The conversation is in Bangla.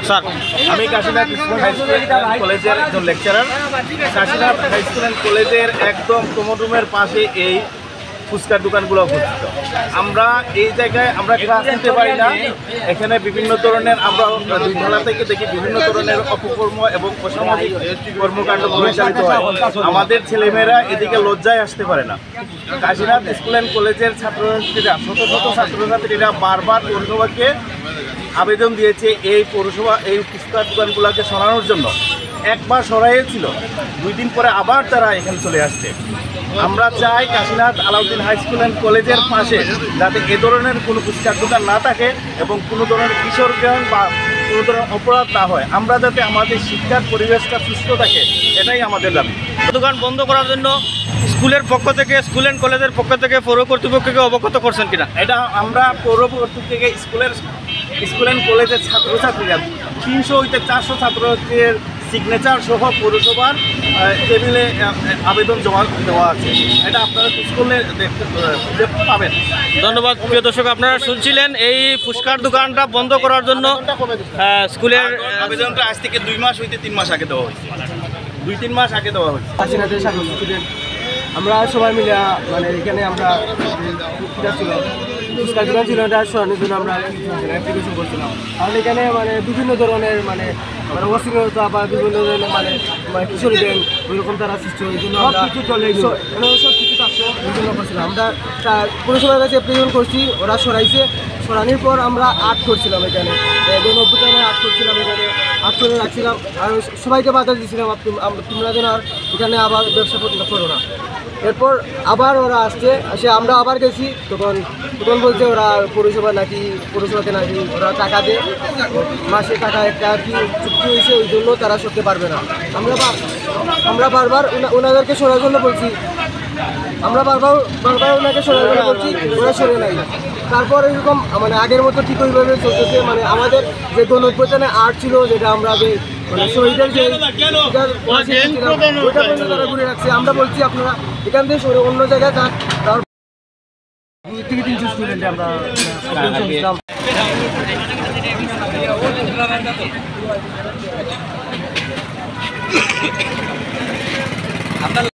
স্যার, আমি Kashinath school high school and কলেজের একজন lecturer. Kashinath high school and কলেজের একদম কমন রুমের পাশে এই ফুচকার দোকানগুলো অবস্থিত। আমরা এই জায়গায় আমরা ক্লাস নিতে পারি না। এখানে বিভিন্ন ধরনের আমরা দুই তলা থেকে দেখি বিভিন্ন ধরনের অপকর্ম এবং অসামাজিক কর্মকাণ্ড পরিচালিত হয়। আমাদের ছেলেমেয়েরা এদিকে লজ্জায় আসতে পারে না। কাশীনাথ স্কুল অ্যান্ড কলেজের ছাত্রছাত্রীরা শত শত ছাত্রছাত্রীরা বারবার পৌরসভাকে আবেদন দিয়েছে এই পৌরসভা এই ফুচকার দোকানগুলোকে সরানোর জন্য। একবার সরাইয়েছিল, 2 দিন পরে আবার তারা এখানে চলে আসছে। আমরা চাই Kashinath Alauddin high school and কলেজের পাশে যাতে এ ধরনের কোনো ফুচকার দোকান না থাকে এবং কোনো ধরনের কিশোর গ্রহণ বা কোনো ধরনের অপরাধ না হয়। আমরা যাতে আমাদের শিক্ষার পরিবেশটা সুস্থ থাকে, এটাই আমাদের দাবি। দোকান বন্ধ করার জন্য স্কুলের পক্ষ থেকে, স্কুল অ্যান্ড কলেজের পক্ষ থেকে পৌর কর্তৃপক্ষকে অবগত করছেন কিনা? এটা আমরা পৌর কর্তৃপক্ষ থেকে স্কুল অ্যান্ড কলেজের ছাত্রছাত্রীরা 300 হইতে 400 ছাত্রছাত্রীর সিগনেচার সহ পৌরসভার টেবিলে আবেদন জমা দেওয়া আছে। এটা আপনারা স্কুলে দেখতে পাবেন। ধন্যবাদ। প্রিয় দর্শক, আপনারা শুনছিলেন এই ফুচকার দোকানটা বন্ধ করার জন্য স্কুলের আবেদনটা আজ থেকে 2 মাস হইতে 3 মাস আগে দেওয়া হয়েছে, 2-3 মাস আগে দেওয়া হয়েছে। কাশীনাথের ছাত্র স্টুডেন্ট আমরা সবাই মিলে মানে এখানে আমরা ফুচকার দোকান ছিল, এটা সরানোর জন্য আমরা অ্যাপ্লিকেশন করছিলাম। কারণ এখানে মানে বিভিন্ন ধরনের মানে অশৃঙ্খলতা বা বিভিন্ন ধরনের মানে কিশোরী ব্যাংক ওইরকম তারা সৃষ্টি হয়। এই জন্য সব কিছু থাকতো, এই জন্য করছিলাম। আমরা পৌরসভার কাছে অ্যাপ্লিকেশন করছি, ওরা সরানোর পর আমরা আর্ট করছিলাম এখানে, গণঅভ্যুত্থানে আর্ট করছিলাম, এখানে আর্ট করে রাখছিলাম। আর সবাইকে বাধা দিয়েছিলাম তোমরা যেন আর এখানে আবার ব্যবসা করো না। এরপর আবার ওরা আসে আমরা আবার গেছি, তখন বলছে ওরা পৌরসভাতে নাকি ওরা টাকা দেয়, মাসে টাকা একটা কি চুক্তি হয়েছে, ওই জন্য তারা সরতে পারবে না। আমরা বারবার ওনাদেরকে সরার জন্য বলছি, ওনাকে সরার জন্য বলছি, ওরা সরে নাই। তারপর এরকম মানে আগের মতো ঠিক ওইভাবে চলতেছে। মানে আমাদের যে গণঅভ্যুত্থানে আর্ট ছিল, যেটা আমরা যে মানে শহীদের যে ওইটা পর্যন্ত তারা ঘুরে রাখছে। আমরা বলছি আপনারা এখান থেকে সরে অন্য জায়গায় যান। 2 থেকে 300 স্টুডেন্টে আমরা